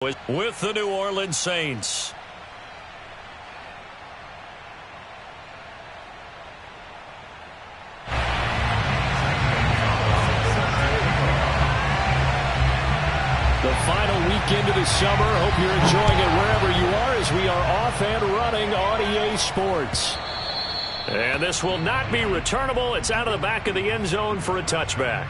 with the New Orleans Saints. The final weekend of the summer. Hope you're enjoying it wherever you are as we are off and running on EA Sports. And this will not be returnable. It's out of the back of the end zone for a touchback.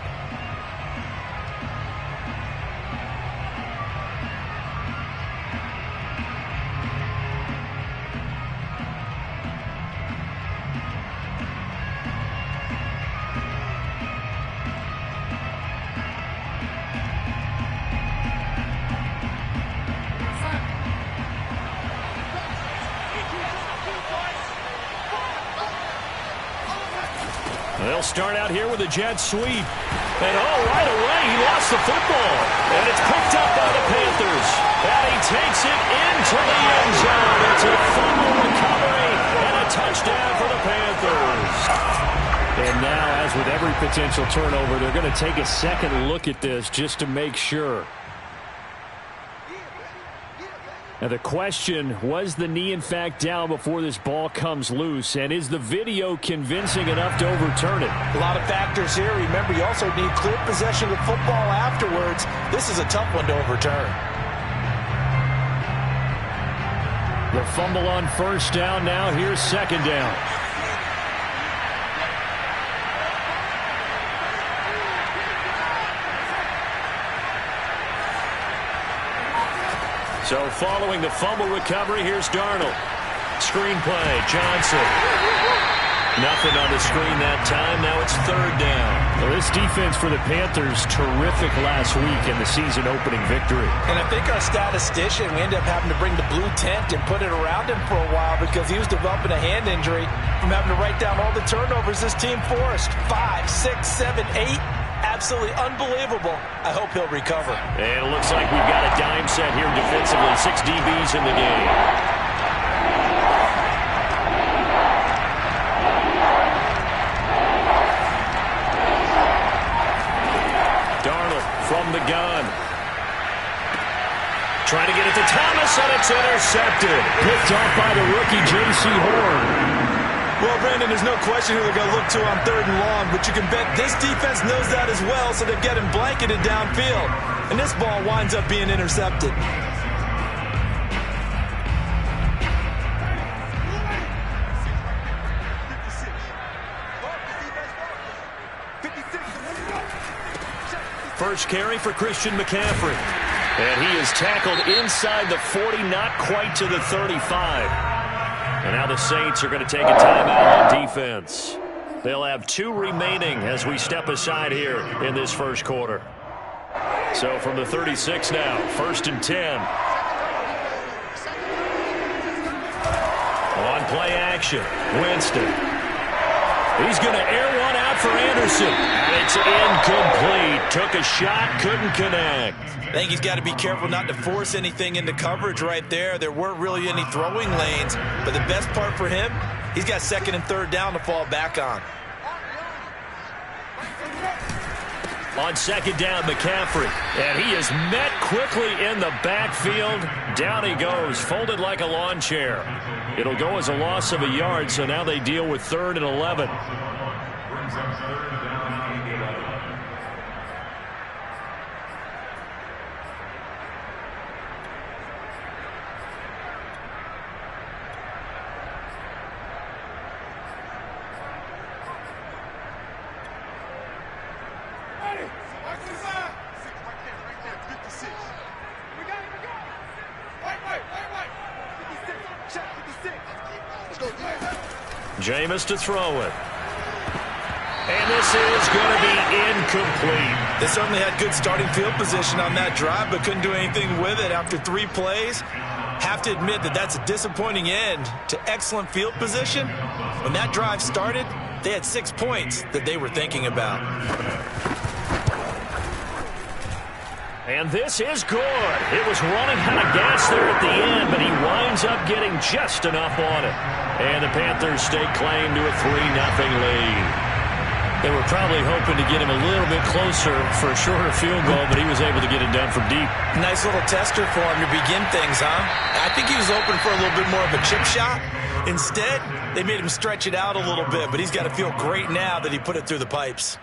They'll start out here with a jet sweep. And right away, he lost the football. And it's picked up by the Panthers. And he takes it into the end zone. It's a fumble recovery and a touchdown for the Panthers. And now, as with every potential turnover, they're going to take a second look at this just to make sure. Now the question, was the knee in fact down before this ball comes loose? And is the video convincing enough to overturn it? A lot of factors here. Remember, you also need clear possession of the football afterwards. This is a tough one to overturn. The fumble on first down. Now here's second down. So following the fumble recovery, here's Darnold. Screenplay, Johnson. Nothing on the screen that time. Now it's third down. Well, this defense for the Panthers, terrific last week in the season opening victory. And I think our statistician, we ended up having to bring the blue tent and put it around him for a while because he was developing a hand injury from having to write down all the turnovers this team forced. 5, 6, 7, 8. Absolutely unbelievable. I hope he'll recover. And it looks like we've got a dime set here defensively. 6 DBs in the game. Darnold from the gun. Trying to get it to Thomas, and it's intercepted. Picked off by the rookie J.C. Horn. Well, Brandon, there's no question who they're going to look to on third and long, but you can bet this defense knows that as well, so they're getting blanketed downfield. And this ball winds up being intercepted. First carry for Christian McCaffrey. And he is tackled inside the 40, not quite to the 35. And now the Saints are going to take a timeout on defense. They'll have 2 remaining as we step aside here in this first quarter. So from the 36 now, 1st and 10. On play action, Winston. He's going to air one out for Anderson. And it's incomplete. Took a shot, couldn't connect. I think he's got to be careful not to force anything into coverage right there. There weren't really any throwing lanes, but the best part for him, he's got 2nd and 3rd down to fall back on. On 2nd down, McCaffrey, and he is met quickly in the backfield. Down he goes, folded like a lawn chair. It'll go as a loss of a yard, so now they deal with 3rd and 11. Jameis to throw it. And this is going to be incomplete. They certainly had good starting field position on that drive, but couldn't do anything with it after 3 plays. Have to admit that that's a disappointing end to excellent field position. When that drive started, they had 6 points that they were thinking about. And this is good. It was running out of gas there at the end, but he winds up getting just enough on it. And the Panthers stake claim to a 3-0 lead. They were probably hoping to get him a little bit closer for a shorter field goal, but he was able to get it done from deep. Nice little tester for him to begin things, huh? I think he was hoping for a little bit more of a chip shot. Instead, they made him stretch it out a little bit, but he's got to feel great now that he put it through the pipes.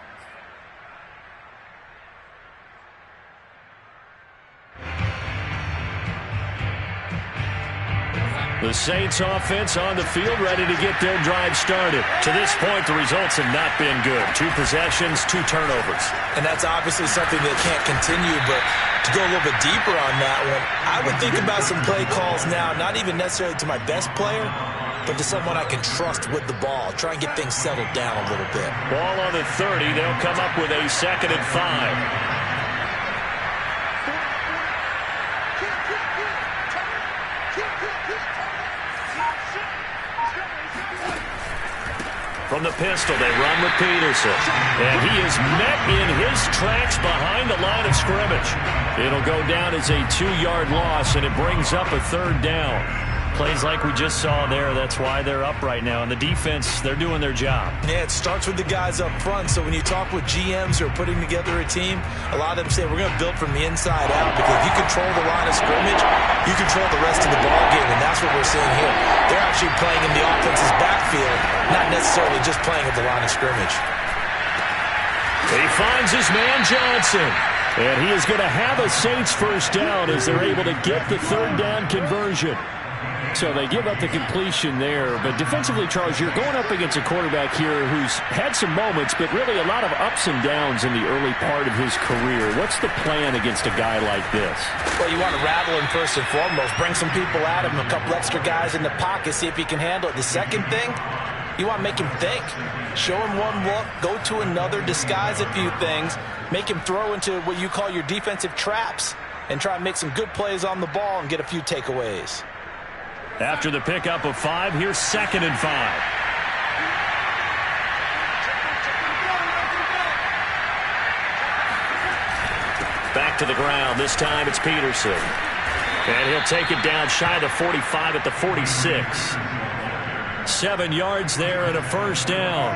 The Saints offense on the field, ready to get their drive started. To this point, the results have not been good. 2 possessions, 2 turnovers. And that's obviously something that can't continue, but to go a little bit deeper on that one, I would think about some play calls now, not even necessarily to my best player, but to someone I can trust with the ball. Try and get things settled down a little bit. Ball on the 30. They'll come up with a 2nd and 5. From the pistol, they run with Peterson. And he is met in his tracks behind the line of scrimmage. It'll go down as a 2-yard loss, and it brings up a 3rd down. Plays like we just saw there. That's why they're up right now. And the defense, they're doing their job. Yeah, it starts with the guys up front. So when you talk with GMs who are putting together a team, a lot of them say we're going to build from the inside out, because if you control the line of scrimmage, you control the rest of the ball game, and that's what we're seeing here. They're actually playing in the offense's backfield, not necessarily just playing at the line of scrimmage. He finds his man Johnson. And he is going to have a Saints first down as they're able to get the 3rd down conversion. So they give up the completion there. But defensively, Charles, you're going up against a quarterback here who's had some moments, but really a lot of ups and downs in the early part of his career. What's the plan against a guy like this? Well, you want to rattle him first and foremost. Bring some people at him, a couple extra guys in the pocket, see if he can handle it. The second thing, you want to make him think. Show him one look, go to another, disguise a few things, make him throw into what you call your defensive traps, and try and make some good plays on the ball and get a few takeaways. After the pickup of 5, here's 2nd and 5. Back to the ground. This time it's Peterson. And he'll take it down shy of the 45 at the 46. 7 yards there and a first down.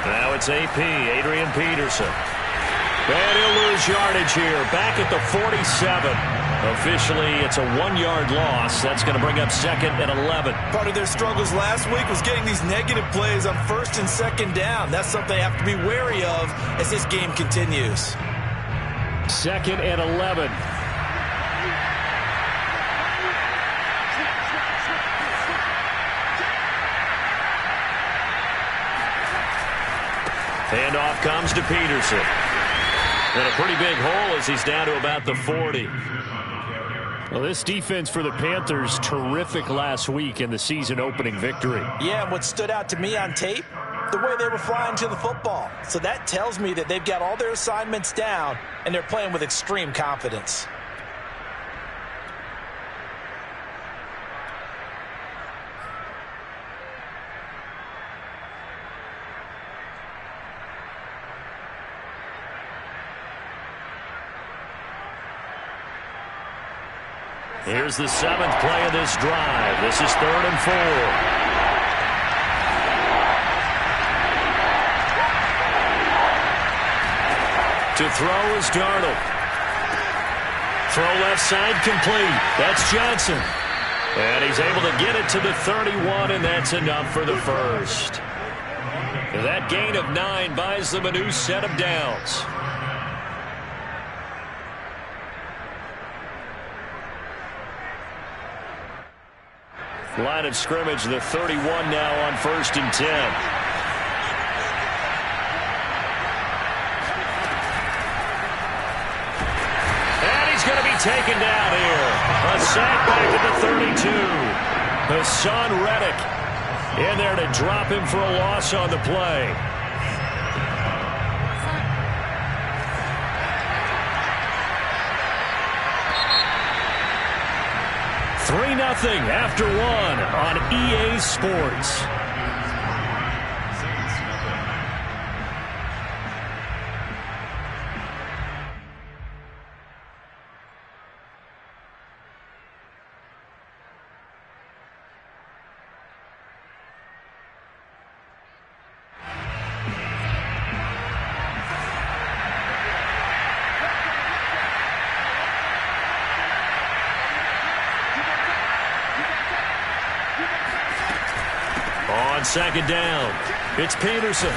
Now it's AP, Adrian Peterson. And he'll lose yardage here, back at the 47. Officially, it's a 1-yard loss. That's going to bring up 2nd and 11. Part of their struggles last week was getting these negative plays on 1st and 2nd down. That's something they have to be wary of as this game continues. 2nd and 11. Handoff comes to Peterson. And a pretty big hole as he's down to about the 40. Well, this defense for the Panthers, terrific last week in the season-opening victory. Yeah, and what stood out to me on tape, the way they were flying to the football. So that tells me that they've got all their assignments down, and they're playing with extreme confidence. Here's the 7th play of this drive. This is 3rd and 4. To throw is Darnold. Throw left side complete. That's Johnson. And he's able to get it to the 31, and that's enough for the first. That gain of 9 buys them a new set of downs. Line of scrimmage, the 31 now on 1st and 10. And he's going to be taken down here. A sack back at the 32. Hassan Reddick in there to drop him for a loss on the play. Nothing after 1 on EA Sports. On second down, it's Peterson.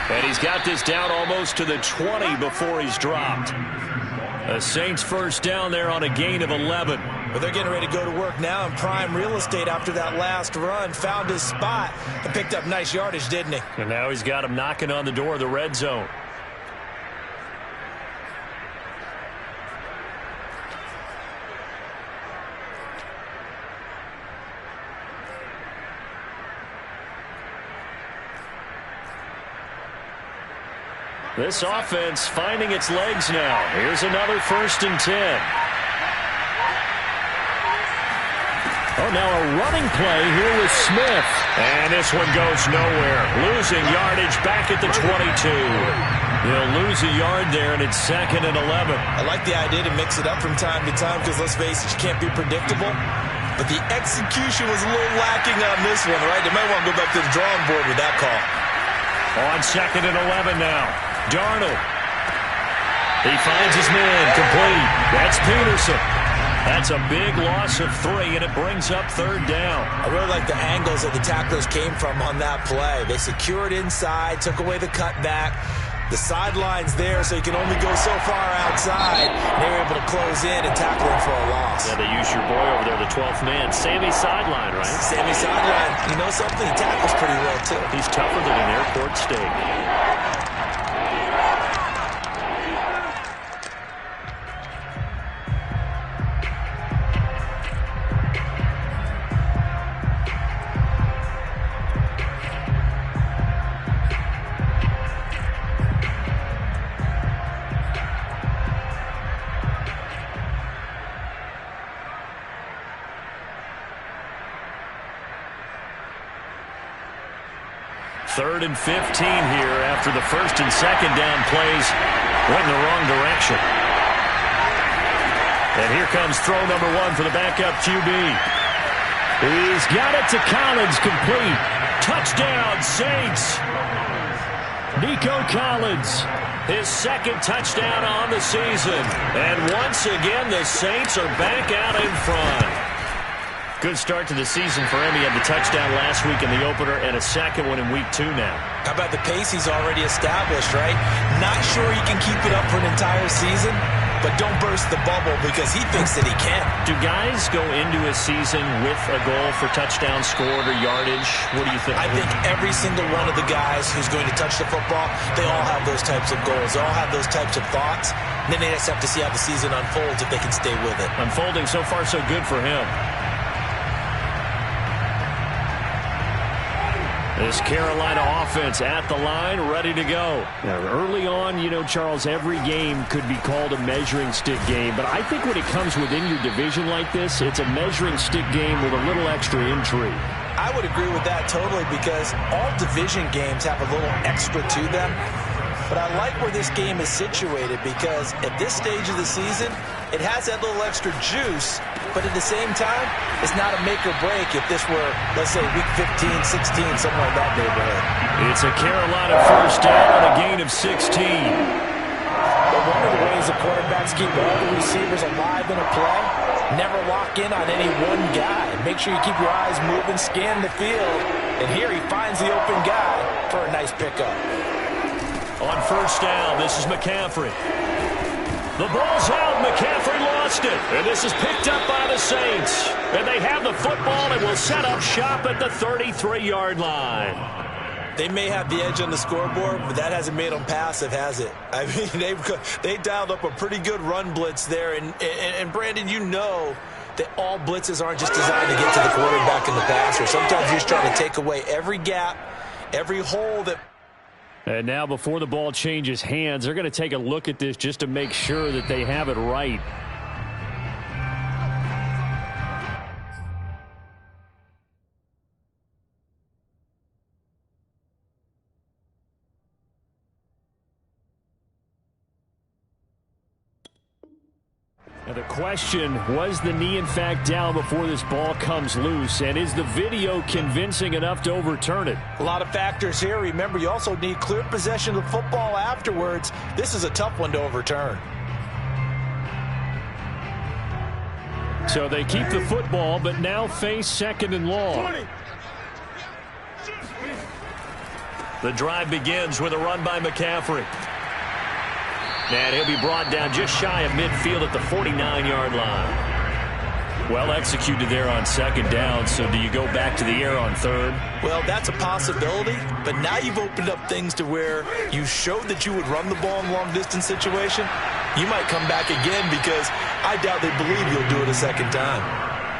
And he's got this down almost to the 20 before he's dropped. The Saints first down there on a gain of 11. But they're getting ready to go to work now in prime real estate after that last run. Found his spot and picked up nice yardage, didn't he? And now he's got him knocking on the door of the red zone. This offense finding its legs now. Here's another 1st and 10. Oh, now a running play here with Smith. And this one goes nowhere. Losing yardage back at the 22. He'll lose a yard there, and it's 2nd and 11. I like the idea to mix it up from time to time because, let's face it, you can't be predictable. But the execution was a little lacking on this one, right? They might want to go back to the drawing board with that call. On 2nd and 11 now. Darnold. He finds his man complete. That's Peterson. That's a big loss of 3, and it brings up 3rd down. I really like the angles that the tacklers came from on that play. They secured inside, took away the cutback. The sideline's there, so you can only go so far outside. They were able to close in and tackle him for a loss. Yeah, they use your boy over there, the 12th man. Sammy Sideline, right? Sammy Sideline. You know something? He tackles pretty well, too. He's tougher than an airport steak. Third and 15 here after the 1st and 2nd down plays went in the wrong direction. And here comes throw number 1 for the backup QB. He's got it to Collins, complete. Touchdown, Saints. Nico Collins, his 2nd touchdown on the season. And once again, the Saints are back out in front. Good start to the season for him. He had the touchdown last week in the opener and a 2nd one in week 2 now. How about the pace he's already established, right? Not sure he can keep it up for an entire season, but don't burst the bubble because he thinks that he can. Do guys go into a season with a goal for touchdown scored or yardage? What do you think? I think every single one of the guys who's going to touch the football, they all have those types of goals. They all have those types of thoughts. And then they just have to see how the season unfolds if they can stay with it. Unfolding so far so good for him. This Carolina offense at the line, ready to go. Now, early on, you know, Charles, every game could be called a measuring stick game. But I think when it comes within your division like this, it's a measuring stick game with a little extra intrigue. I would agree with that totally because all division games have a little extra to them. But I like where this game is situated because at this stage of the season, it has that little extra juice, but at the same time, it's not a make or break if this were, let's say, week 15, 16, somewhere in that neighborhood. It's a Carolina first down and a gain of 16. But one of the ways the quarterbacks keep all the receivers alive in a play, never lock in on any one guy. Make sure you keep your eyes moving, scan the field, and here he finds the open guy for a nice pickup. On first down, this is McCaffrey. The ball's out. McCaffrey lost it. And this is picked up by the Saints. And they have the football and will set up shop at the 33-yard line. They may have the edge on the scoreboard, but that hasn't made them passive, has it? I mean, they dialed up a pretty good run blitz there. And Brandon, you know that all blitzes aren't just designed to get to the quarterback in the passer. Sometimes you're just trying to take away every gap, every hole that... And now before the ball changes hands, they're going to take a look at this just to make sure that they have it right. Now the question, was the knee in fact down before this ball comes loose? And is the video convincing enough to overturn it? A lot of factors here. Remember, you also need clear possession of the football afterwards. This is a tough one to overturn. So they keep the football, but now face 2nd and long. 20. The drive begins with a run by McCaffrey. And he'll be brought down just shy of midfield at the 49-yard line. Well executed there on second down, so do you go back to the air on third? Well, that's a possibility, but now you've opened up things to where you showed that you would run the ball in long-distance situation. You might come back again because I doubt they believe you'll do it a second time.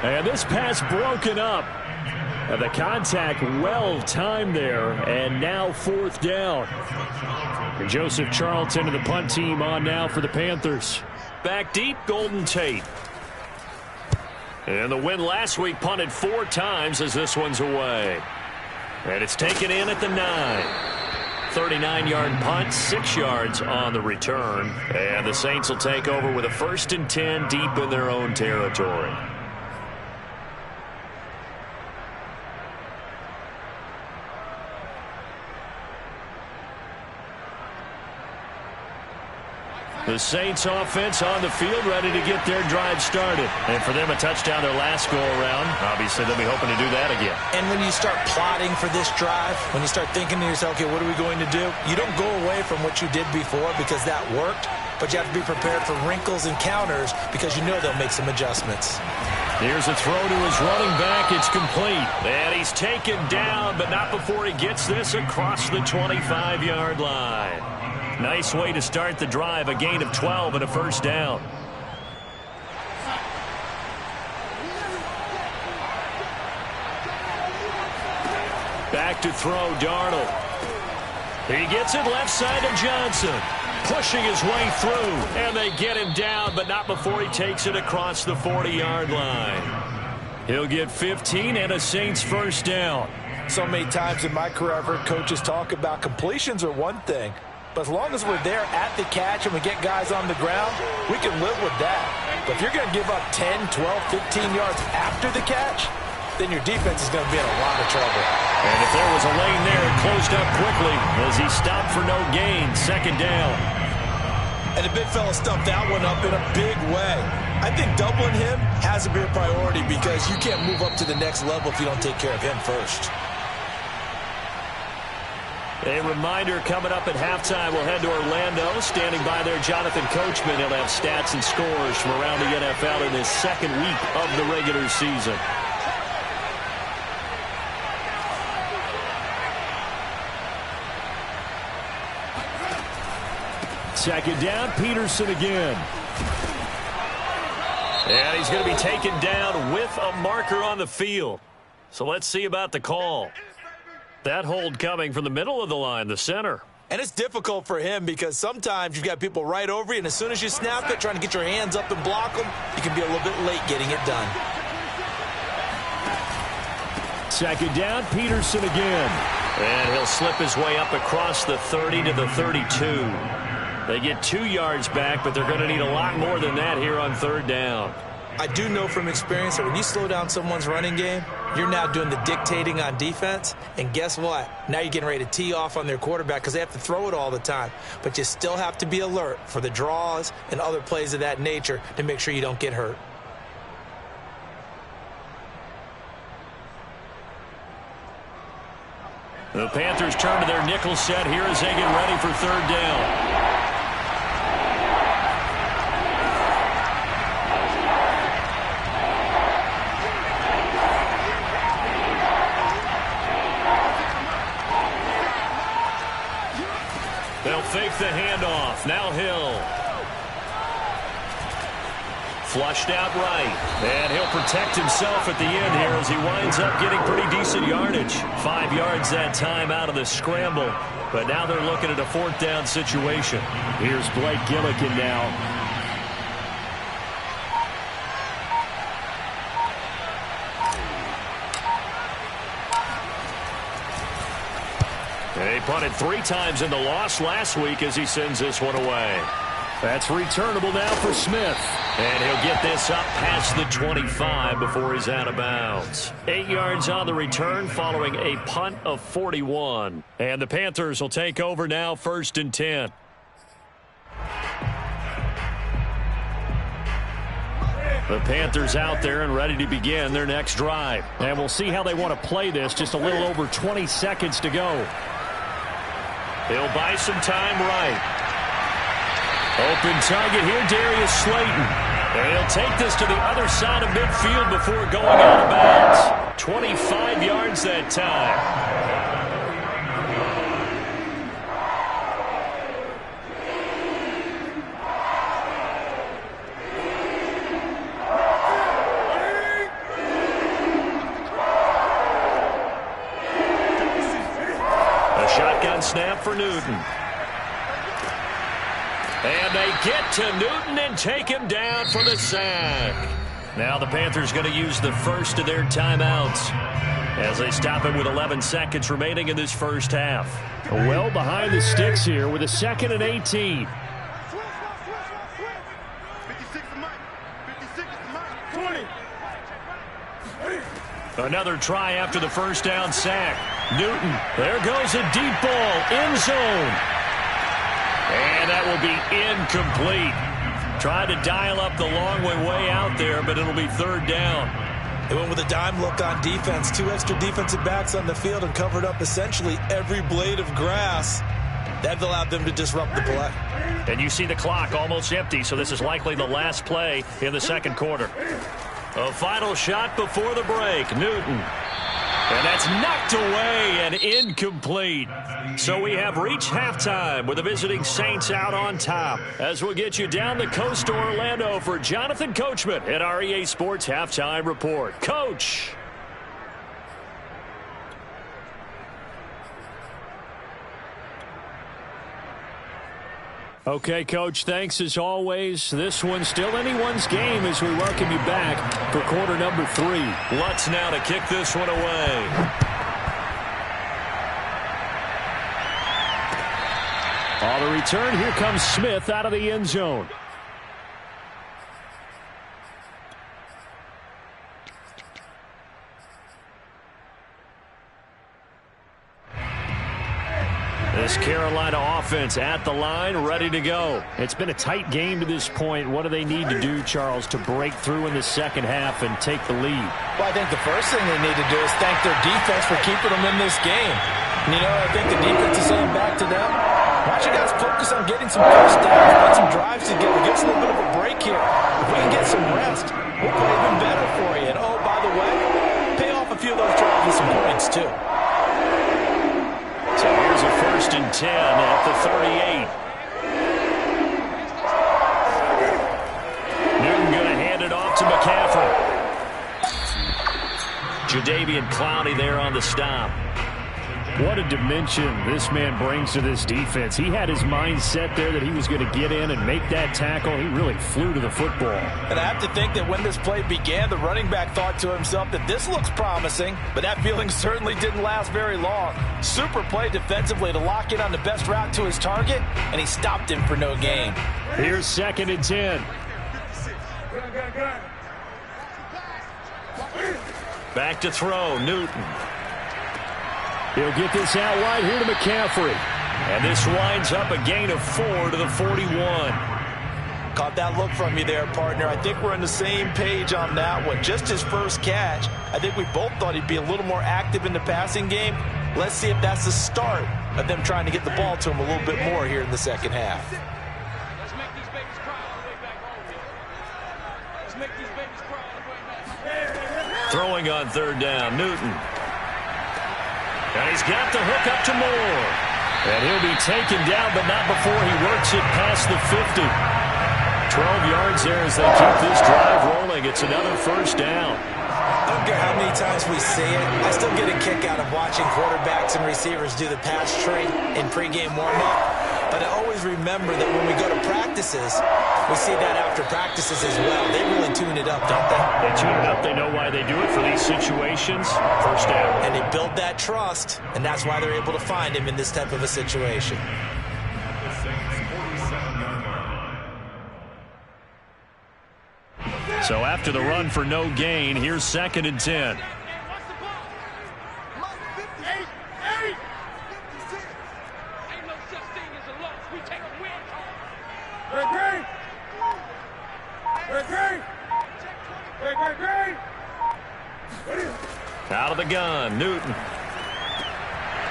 And this pass broken up. And the contact well timed there, and now fourth down. And Joseph Charlton and the punt team on now for the Panthers. Back deep, Golden Tate. And the win last week punted 4 times as this one's away. And it's taken in at the 9. 39-yard punt, 6 yards on the return. And the Saints will take over with a 1st and 10 deep in their own territory. The Saints offense on the field, ready to get their drive started. And for them, a touchdown their last go-around. Obviously, they'll be hoping to do that again. And when you start plotting for this drive, when you start thinking to yourself, okay, what are we going to do? You don't go away from what you did before because that worked, but you have to be prepared for wrinkles and counters because you know they'll make some adjustments. Here's a throw to his running back. It's complete. And he's taken down, but not before he gets this across the 25-yard line. Nice way to start the drive, a gain of 12 and a 1st down. Back to throw, Darnold. He gets it left side to Johnson. Pushing his way through, and they get him down, but not before he takes it across the 40-yard line. He'll get 15 and a Saints 1st down. So many times in my career, I've heard coaches talk about completions are one thing. But as long as we're there at the catch and we get guys on the ground, we can live with that. But if you're going to give up 10, 12, 15 yards after the catch, then your defense is going to be in a lot of trouble. And if there was a lane there, it closed up quickly as he stopped for no gain. 2nd down. And the big fella stumped that one up in a big way. I think doubling him has to be a priority because you can't move up to the next level if you don't take care of him first. A reminder coming up at halftime, we'll head to Orlando. Standing by there, Jonathan Coachman. He'll have stats and scores from around the NFL in his 2nd week of the regular season. Second down, Peterson again. And he's going to be taken down with a marker on the field. So let's see about the call. That hold coming from the middle of the line, the center. And it's difficult for him because sometimes you've got people right over you, and as soon as you snap it, trying to get your hands up and block them, you can be a little bit late getting it done. Second down, Peterson again. And he'll slip his way up across the 30 to the 32. They get 2 yards back, but they're going to need a lot more than that here on 3rd down. I do know from experience that when you slow down someone's running game, you're now doing the dictating on defense. And guess what? Now you're getting ready to tee off on their quarterback because they have to throw it all the time. But you still have to be alert for the draws and other plays of that nature to make sure you don't get hurt. The Panthers turn to their nickel set here as they get ready for 3rd down. They'll fake the handoff. Now Hill. Flushed out right. And he'll protect himself at the end here as he winds up getting pretty decent yardage. 5 yards that time out of the scramble. But now they're looking at a 4th down situation. Here's Blake Gillikin now. And he punted 3 times in the loss last week as he sends this one away. That's returnable now for Smith. And he'll get this up past the 25 before he's out of bounds. 8 yards on the return following a punt of 41. And the Panthers will take over now, 1st and 10. The Panthers out there and ready to begin their next drive. And we'll see how they want to play this. Just a little over 20 seconds to go. He'll buy some time right. Open target here, Darius Slayton. And he'll take this to the other side of midfield before going out of bounds. 25 yards that time. Shotgun snap for Newton. And they get to Newton and take him down for the sack. Now the Panthers going to use the first of their timeouts as they stop him with 11 seconds remaining in this first half. Well behind the sticks here with a 2nd and 18. Another try after the first down sack. Newton, there goes a deep ball, end zone. And that will be incomplete. Tried to dial up the long way out there, but it'll be 3rd down. They went with a dime look on defense. 2 extra defensive backs on the field and covered up essentially every blade of grass. That allowed them to disrupt the play. And you see the clock almost empty, so this is likely the last play in the second quarter. A final shot before the break. Newton. And that's knocked away and incomplete. So we have reached halftime with the visiting Saints out on top. As we'll get you down the coast to Orlando for Jonathan Coachman at our EA Sports Halftime Report. Coach. Okay, Coach, thanks as always. This one's still anyone's game as we welcome you back for quarter number 3. Lutz now to kick this one away. On the return, here comes Smith out of the end zone. This Carolina offense at the line, ready to go. It's been a tight game to this point. What do they need to do, Charles, to break through in the second half and take the lead? Well, I think the first thing they need to do is thank their defense for keeping them in this game. And, I think the defense is saying back to them, why don't you guys focus on getting some first downs, put some drives together, give us a little bit of a break here. If we can get some rest, we'll play even better for you. And, oh, by the way, pay off a few of those drives with some points, too. So here's a 1st and 10 at the 38. Newton going to hand it off to McCaffrey. Jadeveon Clowney there on the stop. What a dimension this man brings to this defense. He had his mind set there that he was going to get in and make that tackle. He really flew to the football. And I have to think that when this play began, the running back thought to himself that this looks promising, but that feeling certainly didn't last very long. Super play defensively to lock in on the best route to his target, and he stopped him for no gain. Here's 2nd and 10. Back to throw, Newton. He'll get this out wide here to McCaffrey. And this winds up a gain of 4 to the 41. Caught that look from you there, partner. I think we're on the same page on that one. Just his first catch. I think we both thought he'd be a little more active in the passing game. Let's see if that's the start of them trying to get the ball to him a little bit more here in the second half. Let's make these babies cry on the way back home here. Let's make these babies cry on the way back. Throwing on 3rd down, Newton. And he's got the hook up to Moore. And he'll be taken down, but not before he works it past the 50. 12 yards there as they keep this drive rolling. It's another 1st down. I don't care how many times we see it. I still get a kick out of watching quarterbacks and receivers do the pass tree in pregame warm-up. But I always remember that when we go to practices, we see that after practices as well. They really tune it up, don't they? They tune it up. They know why they do it for these situations. 1st down. And they build that trust, and that's why they're able to find him in this type of a situation. So after the run for no gain, here's 2nd and 10. Out of the gun, Newton.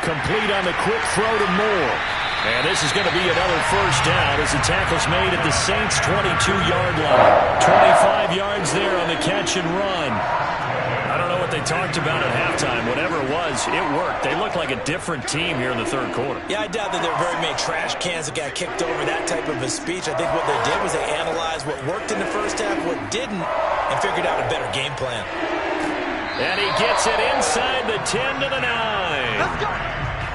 Complete on the quick throw to Moore. And this is going to be another first down as the tackle's made at the Saints' 22-yard line. 25 yards there on the catch and run. I don't know what they talked about at halftime. Whatever it was, it worked. They looked like a different team here in the third quarter. Yeah, I doubt that there are very many trash cans that got kicked over that type of a speech. I think what they did was they analyzed what worked in the first half, what didn't, and figured out a better game plan. And he gets it inside the 10 to the 9. Let's go.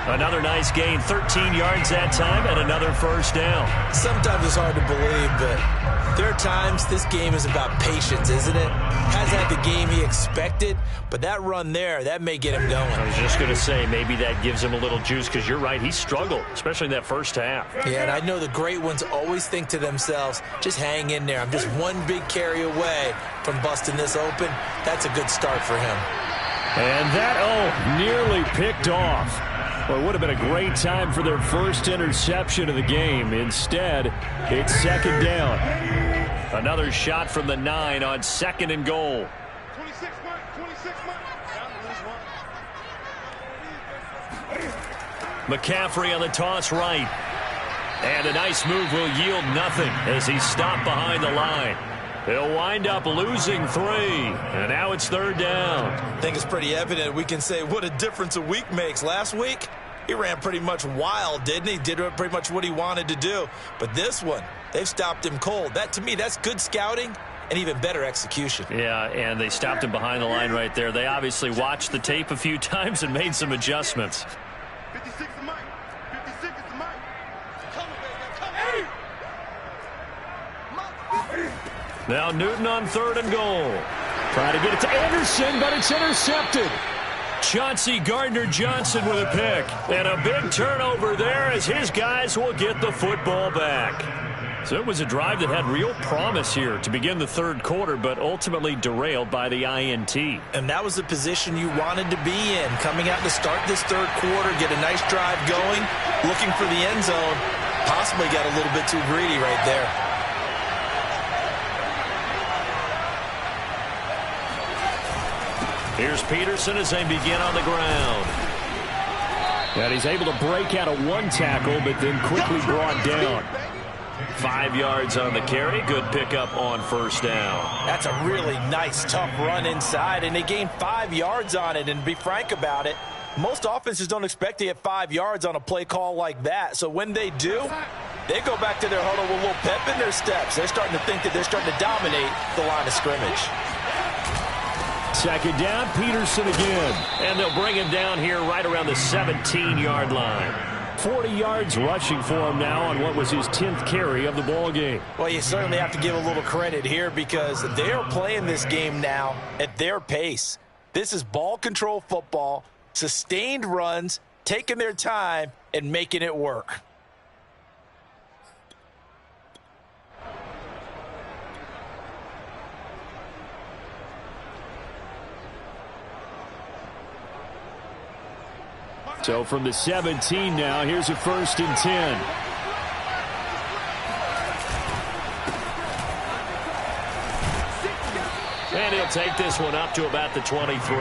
Another nice gain, 13 yards that time, and another first down. Sometimes it's hard to believe, but there are times this game is about patience, isn't it? Hasn't had the game he expected, but that run there, that may get him going. I was just going to say, maybe that gives him a little juice, because you're right, he struggled, especially in that first half. Yeah, and I know the great ones always think to themselves, just hang in there. I'm just one big carry away from busting this open. That's a good start for him. And that, nearly picked off. Well, it would have been a great time for their first interception of the game. Instead, it's second down. Another shot from the 9 on second and goal. 26 mark. McCaffrey on the toss right. And a nice move will yield nothing as he's stopped behind the line. They'll wind up losing 3, and now it's third down. I think it's pretty evident we can say what a difference a week makes. Last week, he ran pretty much wild, didn't he? Did pretty much what he wanted to do. But this one, they've stopped him cold. That, to me, that's good scouting and even better execution. Yeah, and they stopped him behind the line right there. They obviously watched the tape a few times and made some adjustments. 56 is Mike. 56 is Mike. Now Newton on third and goal. Trying to get it to Anderson, but it's intercepted. Chauncey Gardner-Johnson with a pick. And a big turnover there as his guys will get the football back. So it was a drive that had real promise here to begin the third quarter, but ultimately derailed by the INT. And that was the position you wanted to be in. Coming out to start this third quarter, get a nice drive going, looking for the end zone. Possibly got a little bit too greedy right there. Here's Peterson as they begin on the ground. And he's able to break out of one tackle, but then quickly brought down. 5 yards on the carry. Good pickup on first down. That's a really nice, tough run inside, and they gained 5 yards on it. And to be frank about it, most offenses don't expect to get 5 yards on a play call like that. So when they do, they go back to their huddle with a little pep in their steps. They're starting to think that they're starting to dominate the line of scrimmage. Second down, Peterson again. And they'll bring him down here right around the 17-yard line. 40 yards rushing for him now on what was his 10th carry of the ball game. Well, you certainly have to give a little credit here because they are playing this game now at their pace. This is ball control football, sustained runs, taking their time, and making it work. So from the 17 now, here's a 1st and 10. And he'll take this one up to about the 23.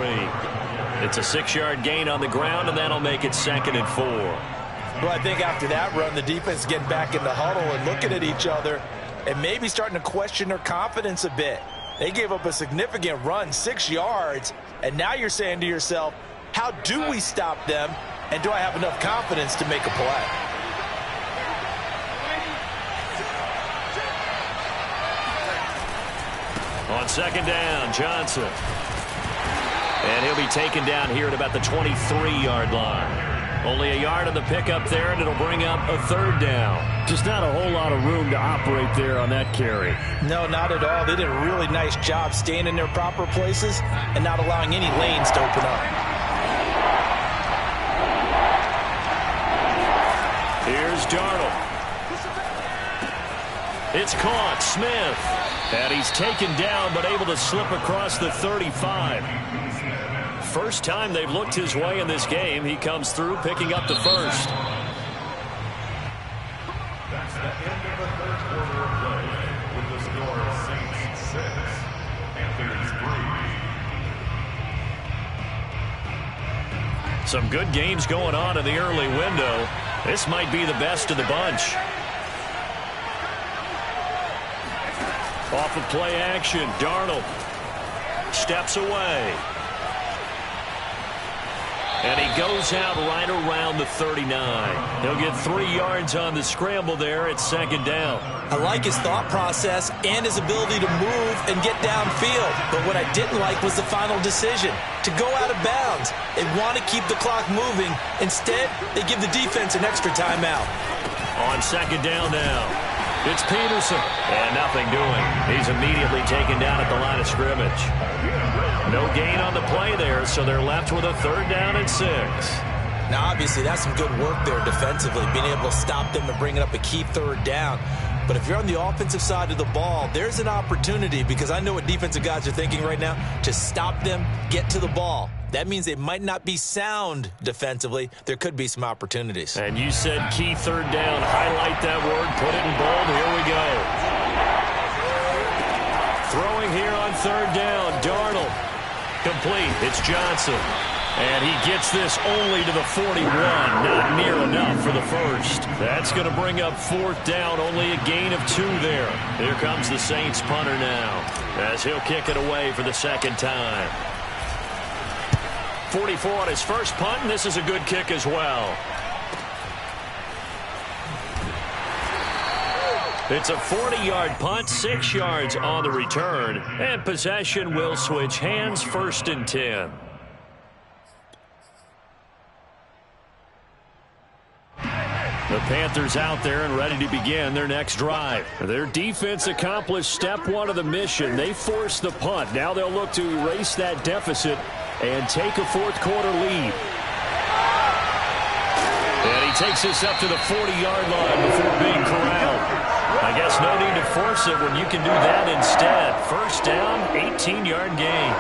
It's a 6-yard gain on the ground, and that'll make it 2nd and 4. Well, I think after that run, the defense is getting back in the huddle and looking at each other and maybe starting to question their confidence a bit. They gave up a significant run, 6 yards, and now you're saying to yourself, how do we stop them, and do I have enough confidence to make a play? On second down, Johnson. And he'll be taken down here at about the 23-yard line. Only a yard on the pickup there, and it'll bring up a 3rd down. Just not a whole lot of room to operate there on that carry. No, not at all. They did a really nice job staying in their proper places and not allowing any lanes to open up. Here's Darnold. It's caught. Smith. And he's taken down but able to slip across the 35. First time they've looked his way in this game. He comes through picking up the first. That's the end of the third quarter of play with the score of Saints 6, Panthers 3. Some good games going on in the early window. This might be the best of the bunch. Off of play action, Darnold steps away. And he goes out right around the 39. He'll get 3 yards on the scramble there at second down. I like his thought process and his ability to move and get downfield. But what I didn't like was the final decision, to go out of bounds. They want to keep the clock moving. Instead, they give the defense an extra timeout. On second down now, it's Peterson. And nothing doing. He's immediately taken down at the line of scrimmage. No gain on the play there, so they're left with a 3rd down and 6. Now, obviously, that's some good work there defensively, being able to stop them and bringing up a key 3rd down. But if you're on the offensive side of the ball, there's an opportunity, because I know what defensive guys are thinking right now, to stop them, get to the ball. That means they might not be sound defensively. There could be some opportunities. And you said key 3rd down. Highlight that word. Put it in bold. Here we go. Throwing here on 3rd down. Darnold. Complete. It's Johnson. And he gets this only to the 41. Not near enough for the first. That's going to bring up 4th down. Only a gain of 2 there. Here comes the Saints punter now, as he'll kick it away for the 2nd time. 44 on his first punt, and this is a good kick as well. It's a 40-yard punt, 6 yards on the return, and possession will switch hands, 1st and 10. The Panthers out there and ready to begin their next drive. Their defense accomplished step 1 of the mission. They forced the punt. Now they'll look to erase that deficit and take a 4th quarter lead. And he takes this up to the 40-yard line before being corralled. I guess no need to force it when you can do that instead. 1st down, 18-yard gain.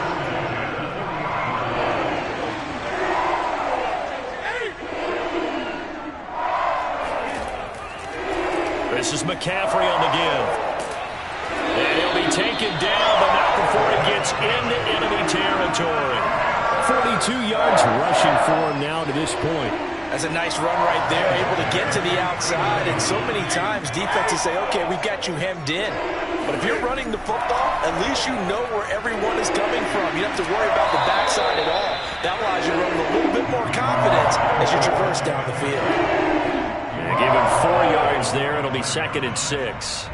This is McCaffrey on the give. And he'll be taken down, but not before he gets into enemy territory. 42 yards rushing for him now to this point. That's a nice run right there, able to get to the outside. And so many times defenses say, okay, we've got you hemmed in. But if you're running the football, at least you know where everyone is coming from. You don't have to worry about the backside at all. That allows you to run with a little bit more confidence as you traverse down the field. Yeah, give him 4 yards there. It'll be 2nd and 6.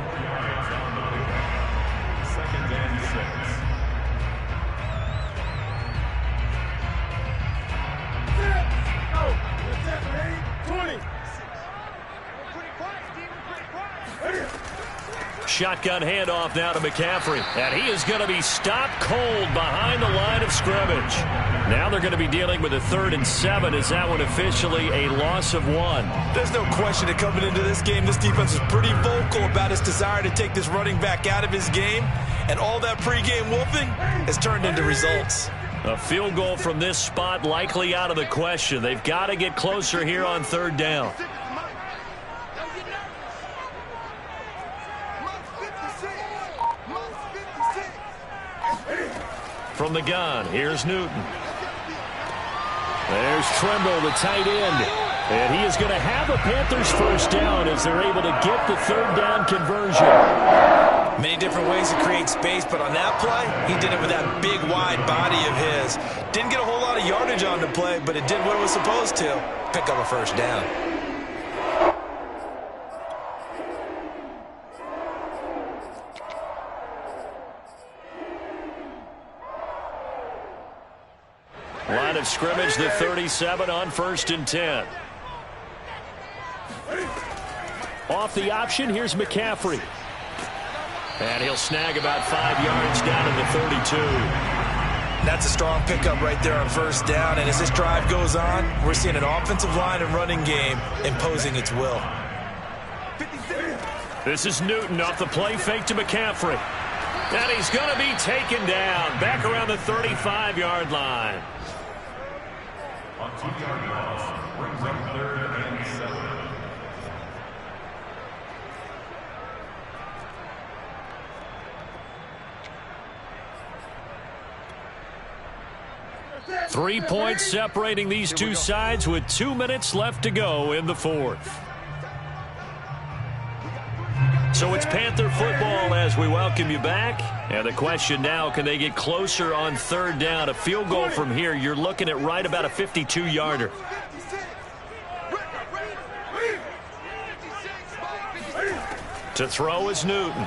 Shotgun handoff now to McCaffrey. And he is going to be stopped cold behind the line of scrimmage. Now they're going to be dealing with a 3rd and 7. Is that one officially a loss of 1? There's no question that coming into this game, this defense is pretty vocal about its desire to take this running back out of his game. And all that pregame wolfing has turned into results. A field goal from this spot likely out of the question. They've got to get closer here on 3rd down. From the gun, here's Newton. There's Tremble, the tight end. And he is going to have a Panthers 1st down as they're able to get the 3rd down conversion. Many different ways to create space, but on that play, he did it with that big, wide body of his. Didn't get a whole lot of yardage on the play, but it did what it was supposed to. Pick up a 1st down. Line of scrimmage, the 37 on 1st and 10. Off the option, here's McCaffrey. And he'll snag about 5 yards down in the 32. That's a strong pickup right there on 1st down. And as this drive goes on, we're seeing an offensive line and running game imposing its will. This is Newton off the play fake to McCaffrey. And he's going to be taken down back around the 35-yard line. On 2-yard loss, brings up 3rd and 7. 3 points separating these two sides with 2 minutes left to go in the fourth. So it's Panther football as we welcome you back. And the question now, can they get closer on third down? A field goal from here, you're looking at right about a 52-yarder. To throw is Newton.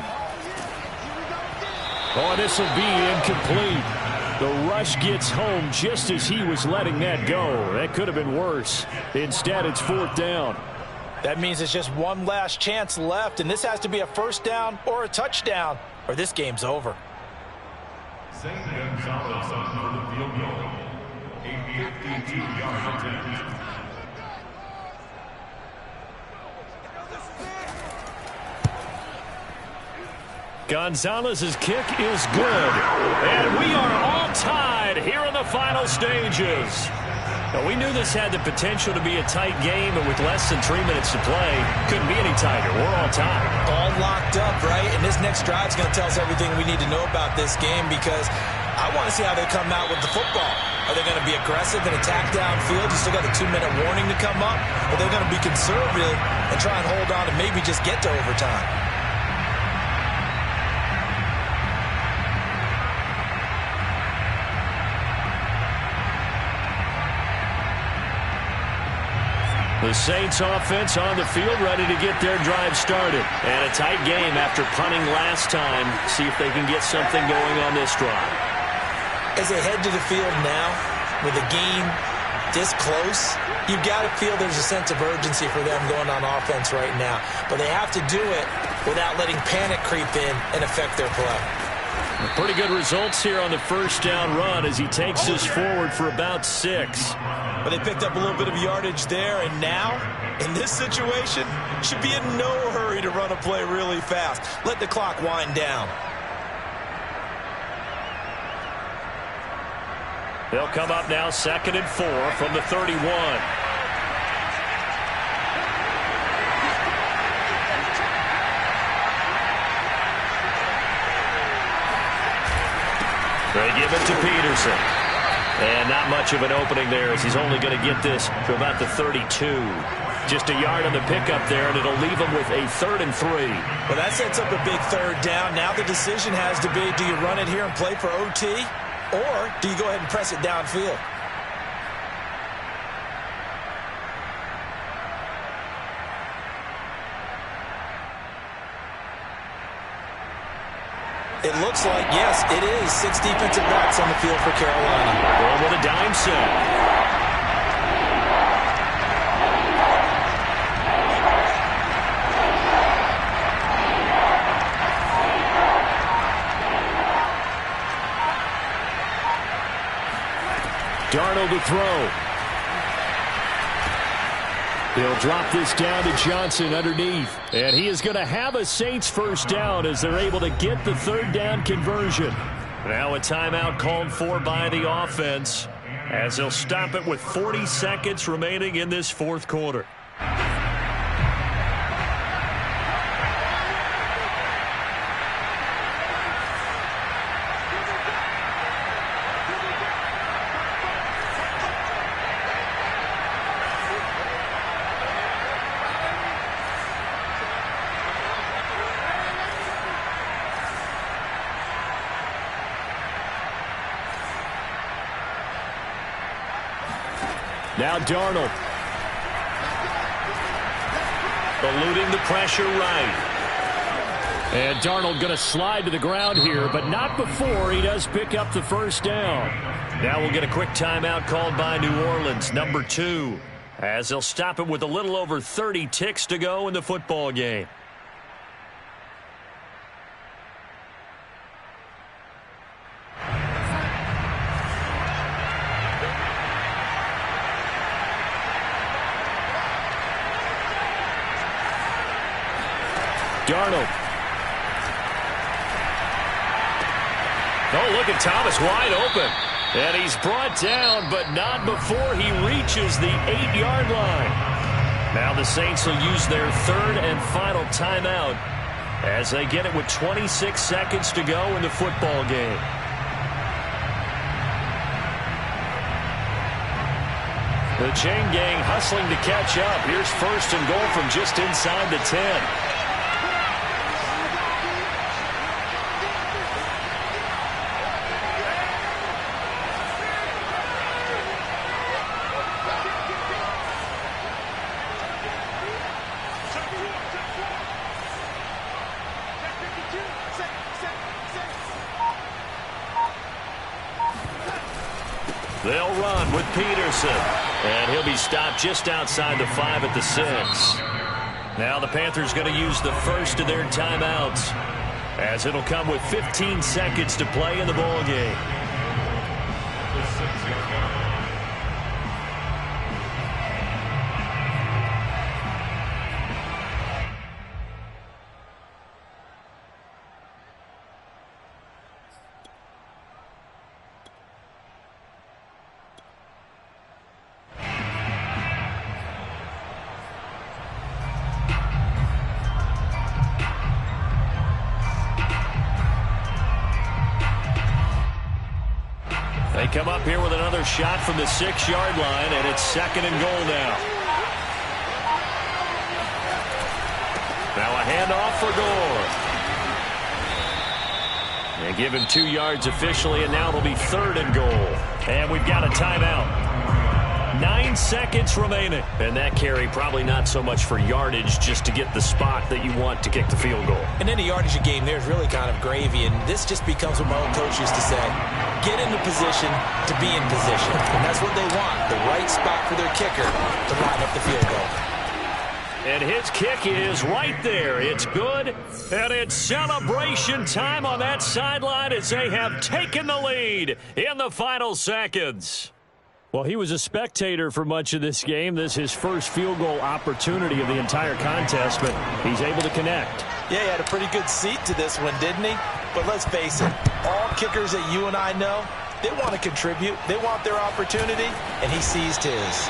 Oh, this will be incomplete. The rush gets home just as he was letting that go. That could have been worse. Instead, it's fourth down. That means it's just one last chance left, and this has to be a first down or a touchdown, or this game's over. St. Gonzalez up for the field goal. A 52-yard attempt. Gonzalez's kick is good. And we are all tied here in the final stages. Now, we knew this had the potential to be a tight game, but with less than 3 minutes to play, couldn't be any tighter. We're all tied. All locked up, right? And this next drive is going to tell us everything we need to know about this game, because I want to see how they come out with the football. Are they going to be aggressive and attack downfield? You still got a 2-minute warning to come up? Or they're going to be conservative and try and hold on and maybe just get to overtime? The Saints offense on the field, ready to get their drive started. And a tight game after punting last time. See if they can get something going on this drive. As they head to the field now, with the game this close, you've got to feel there's a sense of urgency for them going on offense right now. But they have to do it without letting panic creep in and affect their play. Pretty good results here on the first down run as he takes this forward for about 6. But they picked up a little bit of yardage there, and now, in this situation, should be in no hurry to run a play really fast. Let the clock wind down. They'll come up now 2nd and 4 from the 31. They give it to Peterson. And not much of an opening there as he's only going to get this to about the 32. Just a yard on the pickup there, and it'll leave him with a 3rd and 3. Well, that sets up a big third down. Now the decision has to be, do you run it here and play for OT, or do you go ahead and press it downfield? It looks like, yes, it is 6 defensive backs on the field for Carolina. Going with a dime set. Darnold to throw. He'll drop this down to Johnson underneath. And he is going to have a Saints first down as they're able to get the third down conversion. Now a timeout called for by the offense as they'll stop it with 40 seconds remaining in this fourth quarter. Now Darnold. Eluding the pressure right. And Darnold going to slide to the ground here, but not before he does pick up the first down. Now we'll get a quick timeout called by New Orleans, number 2, as they'll stop it with a little over 30 ticks to go in the football game. Darnold. Oh, look at Thomas wide open. And he's brought down, but not before he reaches the 8-yard line. Now the Saints will use their 3rd and final timeout as they get it with 26 seconds to go in the football game. The chain gang hustling to catch up. Here's first and goal from just inside the 10. They'll run with Peterson. And he'll be stopped just outside the 5 at the 6. Now the Panthers going to use the first of their timeouts, as it'll come with 15 seconds to play in the ball game. The 6-yard line. They come up here with another shot from the 6-yard line, and it's second and goal now. Now a handoff for Gore. And give him 2 yards officially, and now it'll be third and goal. And we've got a timeout. 9 seconds remaining. And that carry probably not so much for yardage, just to get the spot that you want to kick the field goal. And any yardage game there is really kind of gravy, and this just becomes what my old coach used to say. Get into position to be in position. And that's what they want, the right spot for their kicker to line up the field goal. And his kick is right there. It's good. And it's celebration time on that sideline as they have taken the lead in the final seconds. Well, he was a spectator for much of this game. This is his first field goal opportunity of the entire contest, but he's able to connect. Yeah, he had a pretty good seat to this one, didn't he? But let's face it, all kickers that you and I know, they want to contribute. They want their opportunity, and he seized his.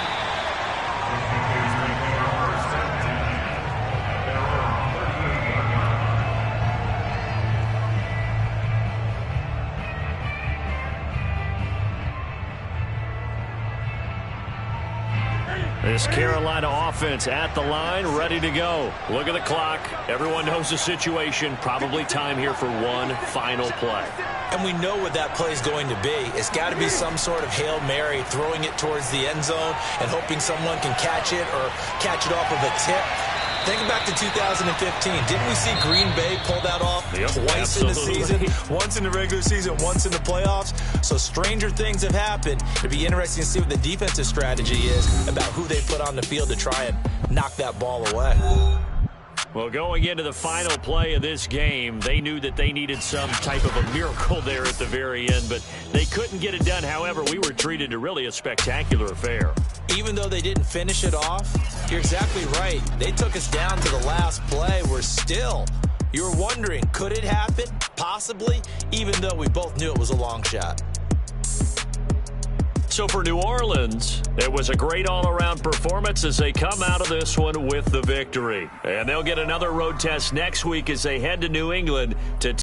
This Carolina offense at the line, ready to go. Look at the clock. Everyone knows the situation. Probably time here for one final play. And we know what that play is going to be. It's got to be some sort of Hail Mary, throwing it towards the end zone and hoping someone can catch it or catch it off of a tip. Think back to 2015. Didn't we see Green Bay pull that off twice in the season? Once in the regular season, once in the playoffs. So stranger things have happened. It'd be interesting to see what the defensive strategy is about who they put on the field to try and knock that ball away. Well, going into the final play of this game, they knew that they needed some type of a miracle there at the very end, but they couldn't get it done. However, we were treated to really a spectacular affair. Even though they didn't finish it off, you're exactly right. They took us down to the last play. You were wondering, could it happen? Possibly, even though we both knew it was a long shot. So for New Orleans, it was a great all-around performance as they come out of this one with the victory. And they'll get another road test next week as they head to New England to